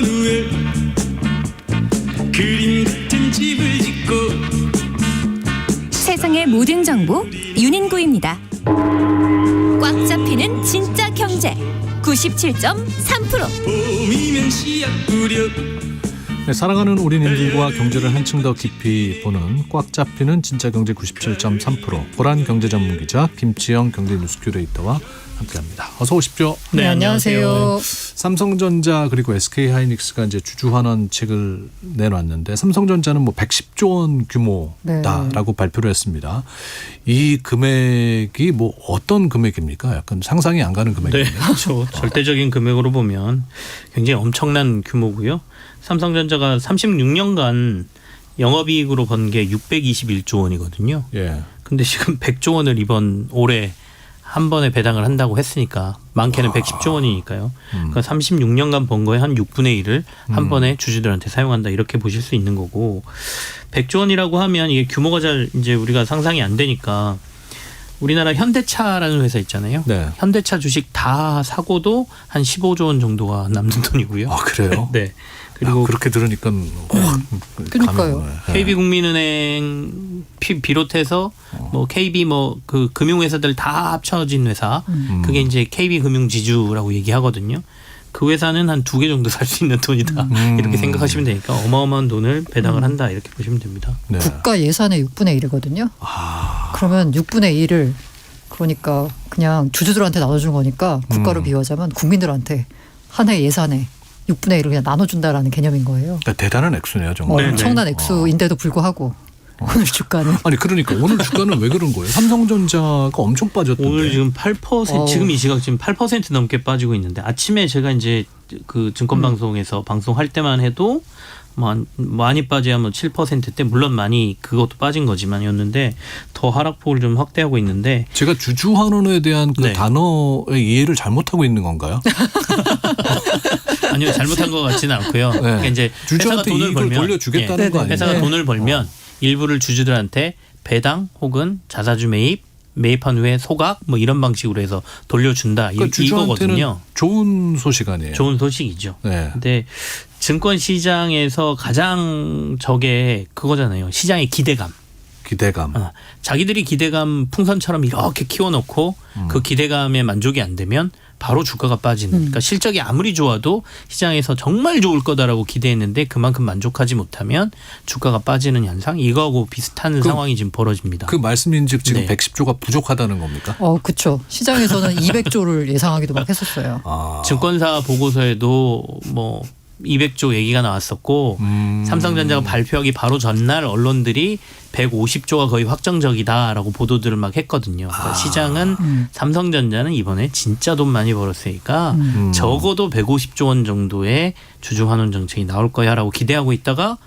후에 그림 같은 집을 짓고 세상의 모든 정보 윤인구입니다. 꽉 잡히는 진짜 경제 97.3%. 봄이면 씨앗 뿌려. 네, 사랑하는 우리님들과 경제를 한층 더 깊이 보는 꽉 잡히는 진짜 경제 97.3% 보란 경제 전문 기자 김치영 경제 뉴스 큐레이터와 함께합니다. 어서 오십시오. 네, 안녕하세요. 삼성전자 그리고 SK하이닉스가 이제 주주환원 책을 내놨는데 삼성전자는 뭐 110조 원 규모다라고 발표를 했습니다. 이 금액이 뭐 어떤 금액입니까? 약간 상상이 안 가는 금액입니다. 네, 그렇죠. 절대적인 금액으로 보면 굉장히 엄청난 규모고요. 삼성전자가 36년간 영업이익으로 번 게 621조 원이거든요. 예. 근데 지금 100조 원을 이번 올해 한 번에 배당을 한다고 했으니까 많게는 110조 원이니까요. 그러니까 36년간 번 거에 한 6분의 1을 한 번에 주주들한테 사용한다 이렇게 보실 수 있는 거고 100조 원이라고 하면 이게 규모가 잘 이제 우리가 상상이 안 되니까 우리나라 현대차라는 회사 있잖아요. 네. 현대차 주식 다 사고도 한 15조 원 정도가 남는 돈이고요. 아, 그래요? 네. 그리고 그렇게 들으니까 그러니까요. KB국민은행 비롯해서 뭐 KB 뭐 그 금융회사들 다 합쳐진 회사 그게 이제 KB금융지주라고 얘기하거든요. 그 회사는 한 2개 정도 살 수 있는 돈이다 이렇게 생각하시면 되니까 어마어마한 돈을 배당을 한다 이렇게 보시면 됩니다. 네. 국가 예산의 6분의 1이거든요. 그러면 6분의 1을 그러니까 그냥 주주들한테 나눠준 거니까 국가로 비유하자면 국민들한테 한 해 예산에 6분의 1을 그냥 나눠준다라는 개념인 거예요. 그러니까 대단한 액수네요, 정말. 엄청난 액수인데도 불구하고 오늘 주가는. 아니 그러니까 오늘 주가는 왜 그런 거예요? 삼성전자가 엄청 빠졌던데. 오늘 지금 8% 지금 이 시각 지금 8% 넘게 빠지고 있는데 아침에 제가 이제 그 증권방송에서 방송할 때만 해도 많이 빠져야 뭐 7%대 물론 많이 그것도 빠진 거지만이었는데 더 하락폭을 좀 확대하고 있는데 제가 주주환원에 대한 그 네. 단어의 이해를 잘못하고 있는 건가요? 아니요 잘못한 것 같지는 않고요. 네. 그러니까 이제 회사가 주주한테 돈을 이익을 벌면 돌려주겠다는 예. 거 아니에요? 회사가 돈을 벌면 일부를 주주들한테 배당 혹은 자사주 매입한 후에 소각 뭐 이런 방식으로 해서 돌려준다 그러니까 주주한테는 이거거든요. 좋은 소식 아니에요? 좋은 소식이죠. 네. 근데 증권 시장에서 가장 저게 그거잖아요. 시장의 기대감. 자기들이 기대감 풍선처럼 이렇게 키워놓고 그 기대감에 만족이 안 되면 바로 주가가 빠지는. 그러니까 실적이 아무리 좋아도 시장에서 정말 좋을 거다라고 기대했는데 그만큼 만족하지 못하면 주가가 빠지는 현상. 이거하고 비슷한 상황이 지금 벌어집니다. 그 말씀인즉 지금 네. 110조가 부족하다는 겁니까? 그렇죠. 시장에서는 200조를 예상하기도 막 했었어요. 증권사 보고서에도 뭐 200조 얘기가 나왔었고 삼성전자가 발표하기 바로 전날 언론들이 150조가 거의 확정적이다라고 보도들을 막 했거든요. 그러니까 시장은 삼성전자는 이번에 진짜 돈 많이 벌었으니까 적어도 150조 원 정도의 주주환원 정책이 나올 거야라고 기대하고 있다가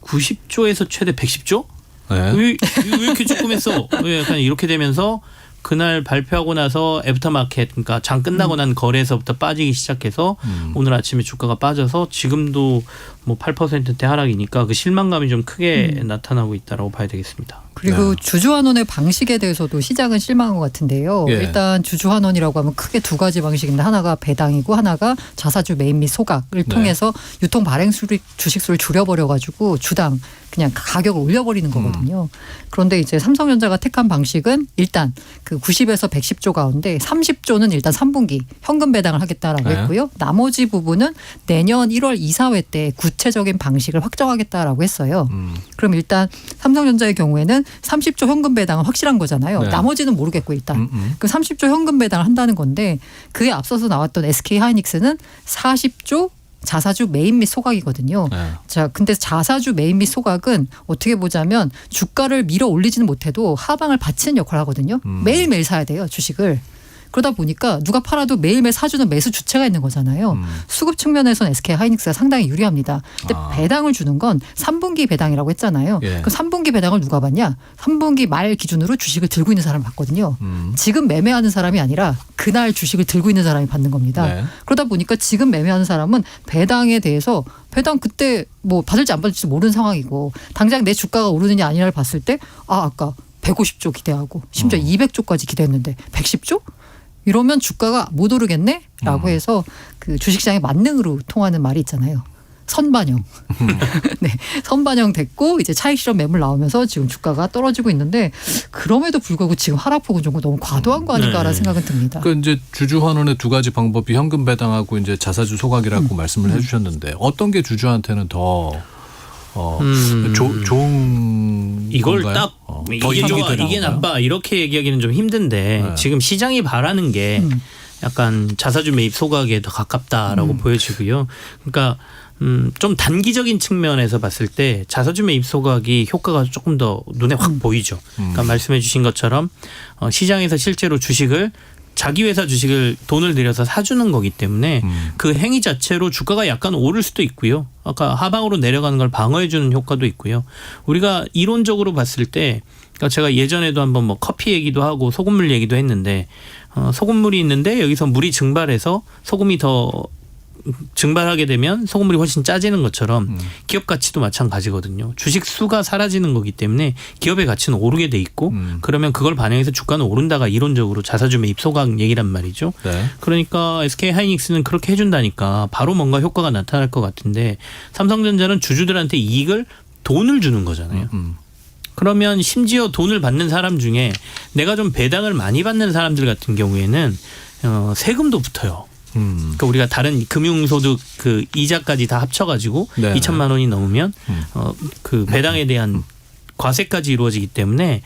90조에서 최대 110조? 네. 왜 이렇게 조금 했어? 왜 약간 이렇게 되면서 그날 발표하고 나서 애프터마켓 그러니까 장 끝나고 난 거래에서부터 빠지기 시작해서 오늘 아침에 주가가 빠져서 지금도 뭐 8%대 하락이니까 그 실망감이 좀 크게 나타나고 있다라고 봐야 되겠습니다. 그리고 주주환원의 방식에 대해서도 시장은 실망한 것 같은데요. 예. 일단 주주환원이라고 하면 크게 두 가지 방식인데 하나가 배당이고 하나가 자사주 매입 및 소각을 통해서 유통 발행 주식수를 줄여버려가지고 주당 그냥 가격을 올려버리는 거거든요. 그런데 이제 삼성전자가 택한 방식은 일단 그 90에서 110조 가운데 30조는 일단 3분기 현금 배당을 하겠다라고 네. 했고요. 나머지 부분은 내년 1월 이사회 때 구체적인 방식을 확정하겠다라고 했어요. 그럼 일단 삼성전자의 경우에는 30조 현금 배당은 확실한 거잖아요. 네. 나머지는 모르겠고 일단. 그 30조 현금 배당을 한다는 건데 그에 앞서서 나왔던 SK하이닉스는 40조 자사주 매입 및 소각이거든요. 네. 자, 근데 자사주 매입 및 소각은 어떻게 보자면 주가를 밀어 올리지는 못해도 하방을 받치는 역할을 하거든요. 매일매일 사야 돼요, 주식을. 그러다 보니까 누가 팔아도 매일매일 사주는 매수 주체가 있는 거잖아요. 수급 측면에서는 SK하이닉스가 상당히 유리합니다. 근데 배당을 주는 건 3분기 배당이라고 했잖아요. 예. 그 3분기 배당을 누가 받냐? 3분기 말 기준으로 주식을 들고 있는 사람을 받거든요. 지금 매매하는 사람이 아니라 그날 주식을 들고 있는 사람이 받는 겁니다. 네. 그러다 보니까 지금 매매하는 사람은 배당에 대해서 배당 그때 뭐 받을지 안 받을지 모르는 상황이고 당장 내 주가가 오르느냐 아니냐를 봤을 때 아까 150조 기대하고 심지어 200조까지 기대했는데 110조? 이러면 주가가 못 오르겠네? 라고 해서 그 주식시장의 만능으로 통하는 말이 있잖아요. 선반영. 네, 선반영 됐고 이제 차익 실현 매물 나오면서 지금 주가가 떨어지고 있는데 그럼에도 불구하고 지금 하락폭은 좀 너무 과도한 거 아닌가라는 생각은 듭니다. 그러니까 이제 주주 환원의 두 가지 방법이 현금 배당하고 이제 자사주 소각이라고 말씀을 해주셨는데 어떤 게 주주한테는 더 좋은 이걸 건가요? 딱 더 이게 이익이 좋아 되는 이게 건가요? 나빠 이렇게 얘기하기는 좀 힘든데 네. 지금 시장이 바라는 게 약간 자사주 매입 소각에 더 가깝다라고 보여지고요. 그러니까 좀 단기적인 측면에서 봤을 때 자사주 매입 소각이 효과가 조금 더 눈에 확 보이죠. 그러니까 말씀해 주신 것처럼 시장에서 실제로 주식을 자기 회사 주식을 돈을 들여서 사주는 거기 때문에 그 행위 자체로 주가가 약간 오를 수도 있고요. 아까 하방으로 내려가는 걸 방어해 주는 효과도 있고요. 우리가 이론적으로 봤을 때 그러니까 제가 예전에도 한번 뭐 커피 얘기도 하고 소금물 얘기도 했는데 소금물이 있는데 여기서 물이 증발해서 소금이 더 증발하게 되면 소금물이 훨씬 짜지는 것처럼 기업 가치도 마찬가지거든요. 주식 수가 사라지는 거기 때문에 기업의 가치는 오르게 돼 있고 그러면 그걸 반영해서 주가는 오른다가 이론적으로 자사주 매입 소각 얘기란 말이죠. 네. 그러니까 SK 하이닉스는 그렇게 해준다니까 바로 뭔가 효과가 나타날 것 같은데 삼성전자는 주주들한테 이익을 돈을 주는 거잖아요. 그러면 심지어 돈을 받는 사람 중에 내가 좀 배당을 많이 받는 사람들 같은 경우에는 세금도 붙어요. 그러니까 우리가 다른 금융소득 그 이자까지 다 합쳐가지고 네. 2천만 원이 넘으면 그 배당에 대한 과세까지 이루어지기 때문에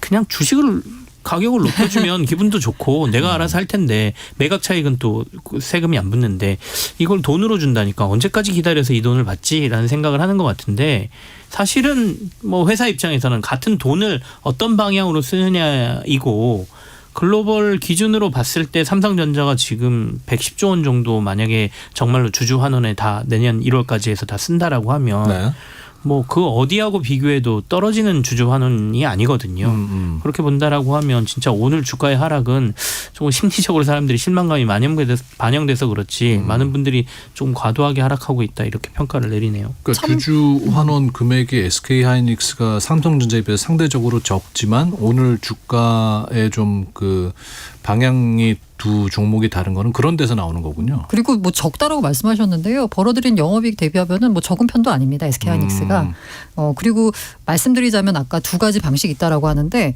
그냥 주식을 가격을 높여주면 기분도 좋고 내가 알아서 할 텐데 매각 차익은 또 세금이 안 붙는데 이걸 돈으로 준다니까 언제까지 기다려서 이 돈을 받지라는 생각을 하는 것 같은데 사실은 뭐 회사 입장에서는 같은 돈을 어떤 방향으로 쓰느냐이고 글로벌 기준으로 봤을 때 삼성전자가 지금 110조 원 정도 만약에 정말로 주주 환원에 다 내년 1월까지 해서 다 쓴다라고 하면 네. 뭐 그 어디하고 비교해도 떨어지는 주주 환원이 아니거든요. 그렇게 본다라고 하면 진짜 오늘 주가의 하락은 조금 심리적으로 사람들이 실망감이 반영돼서 그렇지 많은 분들이 좀 과도하게 하락하고 있다 이렇게 평가를 내리네요. 그러니까 주주 환원 금액이 SK 하이닉스가 삼성전자에 비해서 상대적으로 적지만 오늘 주가의 좀 그 방향이 두 종목이 다른 거는 그런 데서 나오는 거군요. 그리고 뭐 적다라고 말씀하셨는데요. 벌어들인 영업이익 대비하면은 뭐 적은 편도 아닙니다. SK 하이닉스가. 그리고 말씀드리자면 아까 두 가지 방식이 있다라고 하는데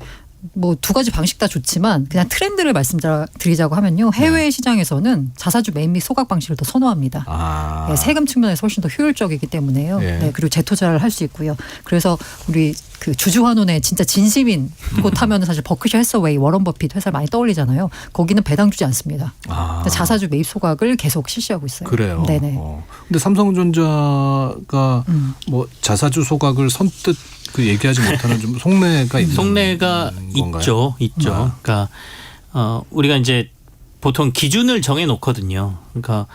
뭐 두 가지 방식 다 좋지만 그냥 트렌드를 말씀드리자고 하면요. 해외 시장에서는 자사주 매입 및 소각 방식을 더 선호합니다. 네, 세금 측면에서 훨씬 더 효율적이기 때문에요. 예. 네, 그리고 재투자를 할 수 있고요. 그래서 우리 그 주주 환원의 진짜 진심인 곳 하면은 사실 버크셔 해서웨이, 워런 버핏 회사를 많이 떠올리잖아요. 거기는 배당 주지 않습니다. 자사주 매입 소각을 계속 실시하고 있어요. 그래요. 네네. 근데 삼성전자가 뭐 자사주 소각을 선뜻 그 얘기하지 못하는 좀 속내가 있는 속내가 건가요? 있죠. 그러니까 우리가 이제 보통 기준을 정해 놓거든요. 그러니까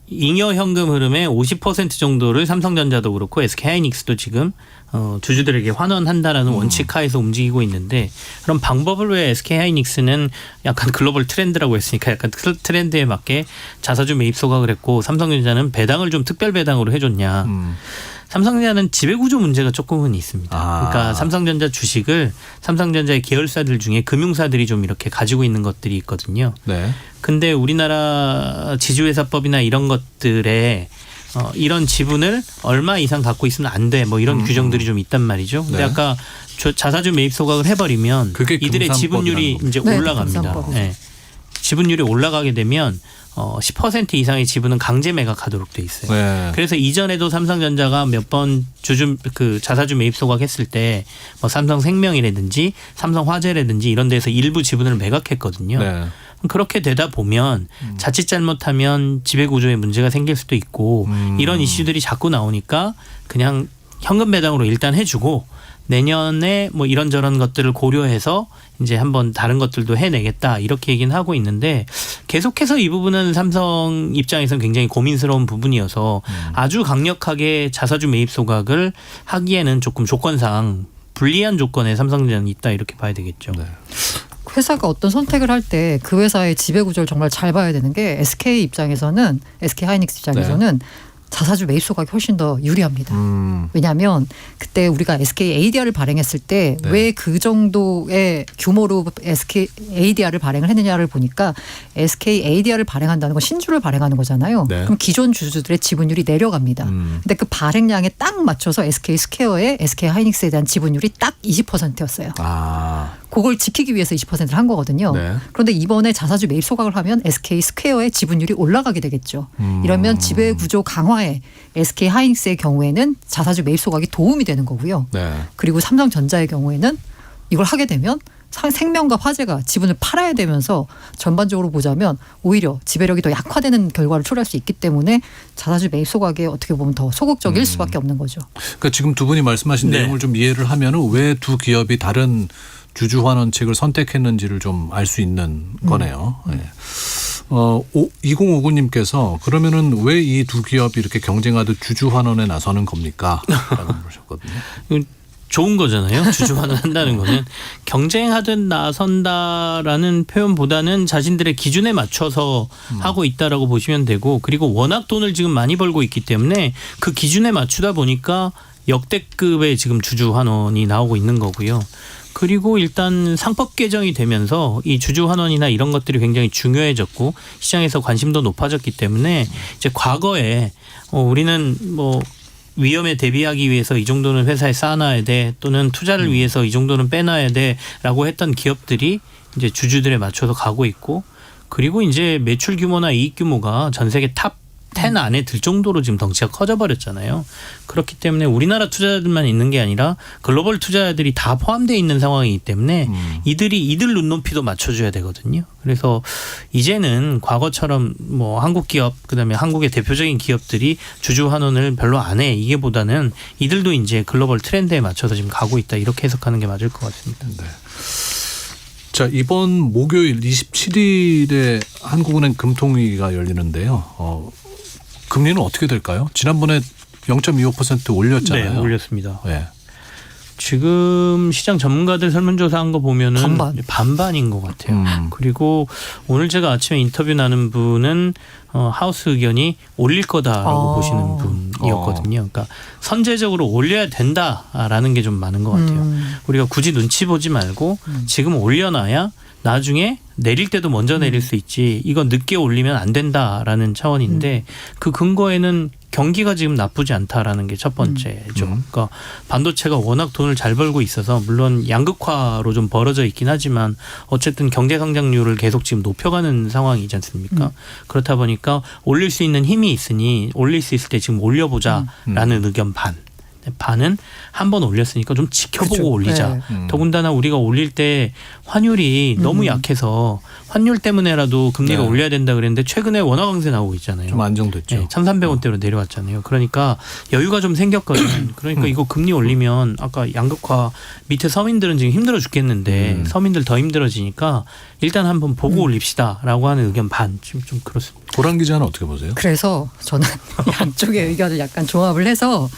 잉여 현금 흐름의 50% 정도를 삼성전자도 그렇고 SK 하이닉스도 지금 주주들에게 환원한다라는 원칙 하에서 움직이고 있는데 그럼 방법을 왜 SK 하이닉스는 약간 글로벌 트렌드라고 했으니까 약간 트렌드에 맞게 자사주 매입 소각을 했고 삼성전자는 배당을 좀 특별 배당으로 해줬냐. 삼성전자는 지배구조 문제가 조금은 있습니다. 그러니까 삼성전자 주식을 삼성전자의 계열사들 중에 금융사들이 좀 이렇게 가지고 있는 것들이 있거든요. 네. 근데 우리나라 지주회사법이나 이런 것들에 이런 지분을 얼마 이상 갖고 있으면 안 돼. 뭐 이런 규정들이 좀 있단 말이죠. 근데 네. 아까 자사주 매입 소각을 해버리면 그게 이들의 지분율이 이제 네, 올라갑니다. 금산법이죠. 네. 지분율이 올라가게 되면 10% 이상의 지분은 강제 매각하도록 돼 있어요. 네. 그래서 이전에도 삼성전자가 몇 번 그 자사주 매입 소각했을 때 뭐 삼성생명이라든지 삼성화재라든지 이런 데서 일부 지분을 매각했거든요. 네. 그렇게 되다 보면 자칫 잘못하면 지배구조에 문제가 생길 수도 있고 이런 이슈들이 자꾸 나오니까 그냥 현금 배당으로 일단 해주고 내년에 뭐 이런저런 것들을 고려해서 이제 한번 다른 것들도 해내겠다 이렇게 얘기는 하고 있는데 계속해서 이 부분은 삼성 입장에서는 굉장히 고민스러운 부분이어서 아주 강력하게 자사주 매입 소각을 하기에는 조금 조건상 불리한 조건에 삼성전자는 있다 이렇게 봐야 되겠죠. 네. 회사가 어떤 선택을 할 때 그 회사의 지배 구조를 정말 잘 봐야 되는 게 SK 입장에서는 SK 하이닉스 입장에서는 자사주 매입 소각이 훨씬 더 유리합니다. 왜냐하면 그때 우리가 SK ADR을 발행했을 때 왜 그 정도의 규모로 SK ADR을 발행을 했느냐를 보니까 SK ADR을 발행한다는 건 신주를 발행하는 거잖아요. 네. 그럼 기존 주주들의 지분율이 내려갑니다. 근데 그 발행량에 딱 맞춰서 SK 스퀘어의 SK 하이닉스에 대한 지분율이 딱 20%였어요. 아, 그걸 지키기 위해서 20%를 한 거거든요. 네. 그런데 이번에 자사주 매입 소각을 하면 SK 스퀘어의 지분율이 올라가게 되겠죠. 이러면 지배 구조 강화에 SK 하이닉스의 경우에는 자사주 매입 소각이 도움이 되는 거고요. 네. 그리고 삼성전자의 경우에는 이걸 하게 되면 생명과 화재가 지분을 팔아야 되면서 전반적으로 보자면 오히려 지배력이 더 약화되는 결과를 초래할 수 있기 때문에 자사주 매입 소각에 어떻게 보면 더 소극적일 수밖에 없는 거죠. 그러니까 지금 두 분이 말씀하신 네. 내용을 좀 이해를 하면은 왜 두 기업이 다른 주주 환원책을 선택했는지를 좀 알 수 있는 거네요. 네. 2059님께서 그러면은 왜 이 두 기업이 이렇게 경쟁하듯 주주 환원에 나서는 겁니까? 라고 물으셨거든요. 좋은 거잖아요. 주주 환원한다는 거는 경쟁하듯 나선다라는 표현보다는 자신들의 기준에 맞춰서 하고 있다라고 보시면 되고, 그리고 워낙 돈을 지금 많이 벌고 있기 때문에 그 기준에 맞추다 보니까 역대급의 지금 주주 환원이 나오고 있는 거고요. 그리고 일단 상법 개정이 되면서 이 주주 환원이나 이런 것들이 굉장히 중요해졌고 시장에서 관심도 높아졌기 때문에 이제 과거에 우리는 뭐 위험에 대비하기 위해서 이 정도는 회사에 쌓아놔야 돼, 또는 투자를 위해서 이 정도는 빼놔야 돼라고 했던 기업들이 이제 주주들에 맞춰서 가고 있고, 그리고 이제 매출 규모나 이익 규모가 전 세계 탑 10 안에 들 정도로 지금 덩치가 커져버렸잖아요. 그렇기 때문에 우리나라 투자자들만 있는 게 아니라 글로벌 투자자들이 다 포함되어 있는 상황이기 때문에 이들 눈높이도 맞춰줘야 되거든요. 그래서 이제는 과거처럼 뭐 한국 기업, 그다음에 한국의 대표적인 기업들이 주주 환원을 별로 안 해, 이게보다는 이들도 이제 글로벌 트렌드에 맞춰서 지금 가고 있다, 이렇게 해석하는 게 맞을 것 같습니다. 네. 자, 이번 목요일 27일에 한국은행 금통위가 열리는데요. 금리는 어떻게 될까요? 지난번에 0.25% 올렸잖아요. 네, 올렸습니다. 네. 지금 시장 전문가들 설문조사한 거 보면은 반반인 것 같아요. 그리고 오늘 제가 아침에 인터뷰 나눈 분은 하우스 의견이 올릴 거다라고 보시는 분이었거든요. 그러니까 선제적으로 올려야 된다라는 게 좀 많은 것 같아요. 우리가 굳이 눈치 보지 말고 지금 올려놔야 나중에 내릴 때도 먼저 내릴 수 있지, 이건 늦게 올리면 안 된다라는 차원인데 그 근거에는 경기가 지금 나쁘지 않다라는 게 첫 번째죠. 그러니까 반도체가 워낙 돈을 잘 벌고 있어서 물론 양극화로 좀 벌어져 있긴 하지만 어쨌든 경제 성장률을 계속 지금 높여가는 상황이지 않습니까? 그렇다 보니까 올릴 수 있는 힘이 있으니 올릴 수 있을 때 지금 올려보자라는 의견 반. 반은 한 번 올렸으니까 좀 지켜보고 그렇죠. 올리자. 네. 더군다나 우리가 올릴 때 환율이 너무 약해서 환율 때문에라도 금리가 네. 올려야 된다 그랬는데 최근에 원화 강세 나오고 있잖아요. 좀 안정됐죠. 네, 1,300원대로 내려왔잖아요. 그러니까 여유가 좀 생겼거든요. 그러니까 이거 금리 올리면 아까 양극화 밑에 서민들은 지금 힘들어 죽겠는데 서민들 더 힘들어지니까 일단 한번 보고 올립시다라고 하는 의견 반. 지금 좀 그렇습니다. 고란 기자는 어떻게 보세요? 그래서 저는 양쪽의 의견을 약간 종합을 해서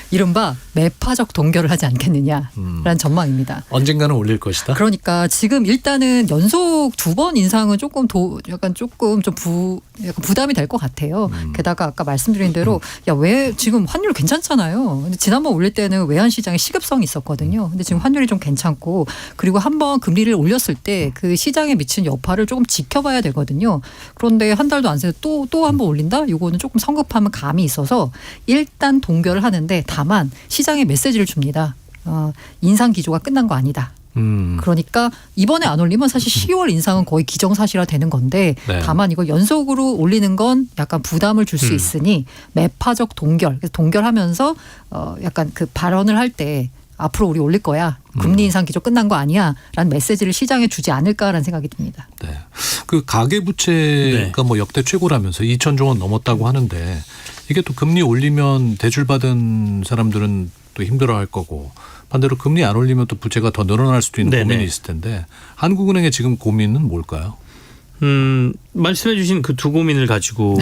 이른바 매파적 동결을 하지 않겠느냐라는 전망입니다. 언젠가는 올릴 것이다. 그러니까 지금 일단은 연속 2번 인상은 조금 약간 좀 약간 부담이 될 것 같아요. 게다가 아까 말씀드린 대로 야, 왜 지금 환율 괜찮잖아요. 근데 지난번 올릴 때는 외환 시장에 시급성이 있었거든요. 근데 지금 환율이 좀 괜찮고, 그리고 한번 금리를 올렸을 때 그 시장에 미친 여파를 조금 지켜봐야 되거든요. 그런데 한 달도 안 새서 또 한 번 올린다? 이거는 조금 성급하면 감이 있어서 일단 동결을 하는데, 다만 시장에 메시지를 줍니다. 인상 기조가 끝난 거 아니다. 그러니까 이번에 안 올리면 사실 10월 인상은 거의 기정사실화 되는 건데, 네. 다만 이거 연속으로 올리는 건 약간 부담을 줄 수 있으니 매파적 동결. 그래서 동결하면서 약간 그 발언을 할 때 앞으로 우리 올릴 거야, 금리 인상 기조 끝난 거 아니야 라는 메시지를 시장에 주지 않을까라는 생각이 듭니다. 네. 그 가계부채가 뭐 역대 최고라면서 2,000조 원 넘었다고 하는데, 이게 또 금리 올리면 대출받은 사람들은 또 힘들어할 거고, 반대로 금리 안 올리면 또 부채가 더 늘어날 수도 있는 고민이 있을 텐데, 한국은행의 지금 고민은 뭘까요? 말씀해 주신 그 두 고민을 가지고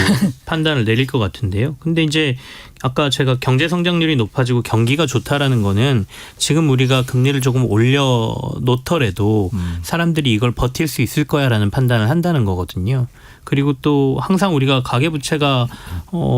판단을 내릴 것 같은데요. 근데 이제 아까 제가 경제 성장률이 높아지고 경기가 좋다라는 거는 지금 우리가 금리를 조금 올려 놓더라도 사람들이 이걸 버틸 수 있을 거야라는 판단을 한다는 거거든요. 그리고 또 항상 우리가 가계부채가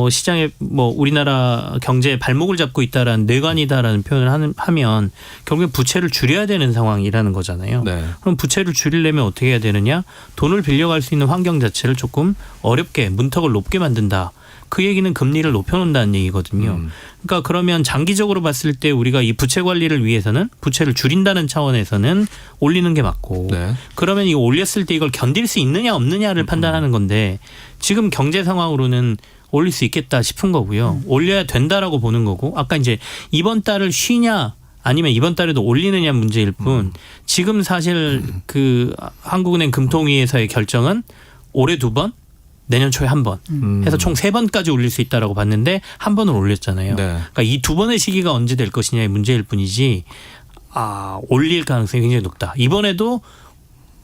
시장에 뭐 우리나라 경제의 발목을 잡고 있다라는 뇌관이다라는 표현을 하면 결국엔 부채를 줄여야 되는 상황이라는 거잖아요. 네. 그럼 부채를 줄이려면 어떻게 해야 되느냐? 돈을 빌려갈 수 있는 환경 자체를 조금 어렵게 문턱을 높게 만든다. 그 얘기는 금리를 높여놓는다는 얘기거든요. 그러니까 그러면 장기적으로 봤을 때 우리가 이 부채 관리를 위해서는 부채를 줄인다는 차원에서는 올리는 게 맞고 네. 그러면 이거 올렸을 때 이걸 견딜 수 있느냐 없느냐를 판단하는 건데 지금 경제 상황으로는 올릴 수 있겠다 싶은 거고요. 올려야 된다라고 보는 거고 아까 이제 이번 달을 쉬냐 아니면 이번 달에도 올리느냐 문제일 뿐 지금 사실 그 한국은행 금통위에서의 결정은 올해 2번 내년 초에 1번 해서 총 3번까지 올릴 수 있다라고 봤는데 1번을 올렸잖아요. 네. 그러니까 이 2번의 시기가 언제 될 것이냐의 문제일 뿐이지 올릴 가능성이 굉장히 높다. 이번에도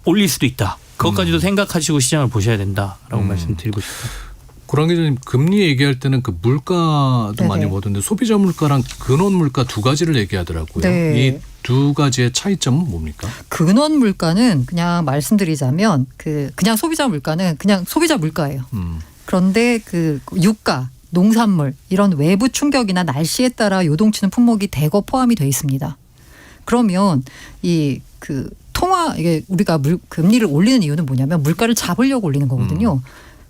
올릴 수도 있다. 그것까지도 생각하시고 시장을 보셔야 된다라고 말씀드리고 싶습니다. 고란 기자님 금리 얘기할 때는 그 물가도 네네. 많이 보던데 소비자 물가랑 근원 물가 두 가지를 얘기하더라고요. 네. 이 두 가지의 차이점은 뭡니까? 근원 물가는 그냥 말씀드리자면 그냥 소비자 물가는 그냥 소비자 물가예요. 그런데 그 유가, 농산물 이런 외부 충격이나 날씨에 따라 요동치는 품목이 대거 포함이 돼 있습니다. 그러면 이게 우리가 금리를 올리는 이유는 뭐냐면 물가를 잡으려고 올리는 거거든요.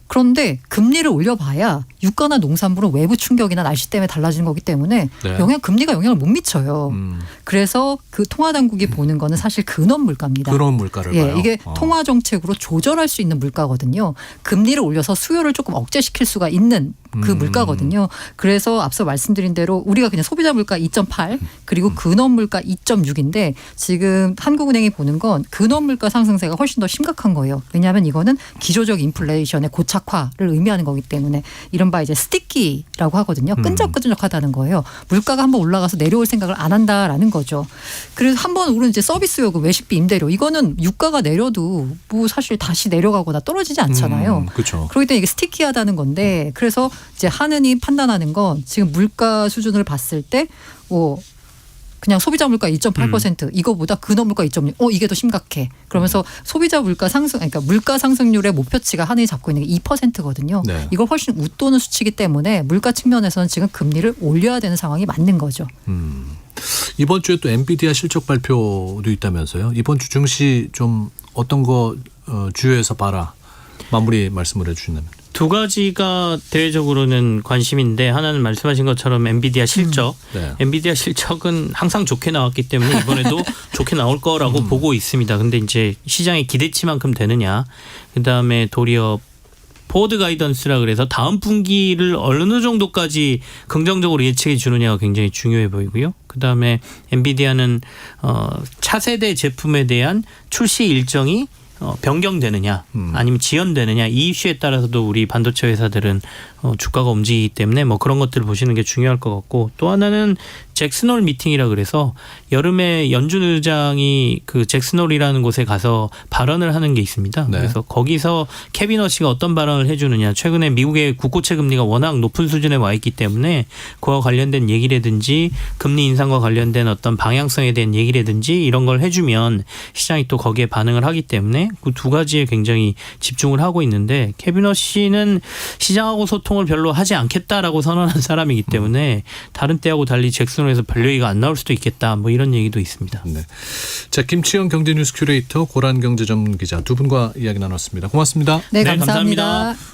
그런데 금리를 올려봐야 유가나 농산물은 외부 충격이나 날씨 때문에 달라지는 거기 때문에 네. 금리가 영향을 못 미쳐요. 그래서 그 통화당국이 보는 거는 사실 근원 물가입니다. 근원 물가를 봐요. 이게 통화 정책으로 조절할 수 있는 물가거든요. 금리를 올려서 수요를 조금 억제시킬 수가 있는 그 물가거든요. 그래서 앞서 말씀드린 대로 우리가 그냥 소비자 물가 2.8 그리고 근원 물가 2.6인데 지금 한국은행이 보는 건 근원 물가 상승세가 훨씬 더 심각한 거예요. 왜냐하면 이거는 기조적 인플레이션의 고착화를 의미하는 거기 때문에 이른바 이제 스티키라고 하거든요. 끈적끈적하다는 거예요. 물가가 한번 올라가서 내려올 생각을 안 한다라는 거죠. 그래서 한번 오른 이제 서비스 요금, 외식비, 임대료 이거는 유가가 내려도 뭐 사실 다시 내려가거나 떨어지지 않잖아요. 그렇죠. 그렇기 때문에 이게 스티키하다는 건데 그래서 이제 한은이 판단하는 건 지금 물가 수준을 봤을 때 그냥 소비자 물가 2.8% 이거보다 근원 물가 2.6 이게 더 심각해. 그러면서 소비자 물가 상승 그러니까 물가 상승률의 목표치가 한은이 잡고 있는 게 2%거든요. 네. 이걸 훨씬 웃도는 수치이기 때문에 물가 측면에서는 지금 금리를 올려야 되는 상황이 맞는 거죠. 이번 주에 또 엔비디아 실적 발표도 있다면서요. 이번 주 증시 좀 어떤 거 주요해서 봐라. 마무리 말씀을 해주신다면. 두 가지가 대외적으로는 관심인데 하나는 말씀하신 것처럼 엔비디아 실적. 네. 엔비디아 실적은 항상 좋게 나왔기 때문에 이번에도 좋게 나올 거라고 보고 있습니다. 근데 이제 시장의 기대치만큼 되느냐. 그다음에 도리어 포워드 가이던스라 그래서 다음 분기를 어느 정도까지 긍정적으로 예측해 주느냐가 굉장히 중요해 보이고요. 그다음에 엔비디아는 차세대 제품에 대한 출시 일정이 변경되느냐 아니면 지연되느냐 이 이슈에 따라서도 우리 반도체 회사들은 주가가 움직이기 때문에 뭐 그런 것들을 보시는 게 중요할 것 같고 또 하나는 잭슨홀 미팅이라 그래서 여름에 연준 의장이 그 잭슨홀이라는 곳에 가서 발언을 하는 게 있습니다. 네. 그래서 거기서 케빈 허시가 어떤 발언을 해주느냐 최근에 미국의 국고채 금리가 워낙 높은 수준에 와 있기 때문에 그와 관련된 얘기라든지 금리 인상과 관련된 어떤 방향성에 대한 얘기라든지 이런 걸 해주면 시장이 또 거기에 반응을 하기 때문에 그 두 가지에 굉장히 집중을 하고 있는데 케빈 허시는 시장하고 소통을 별로 하지 않겠다라고 선언한 사람이기 때문에 다른 때하고 달리 잭슨홀에서 별 얘기가 안 나올 수도 있겠다 뭐 이런 얘기도 있습니다. 네. 자, 김치영 경제뉴스 큐레이터 고란 경제전문기자 두 분과 이야기 나눴습니다. 고맙습니다. 네, 네, 감사합니다. 감사합니다.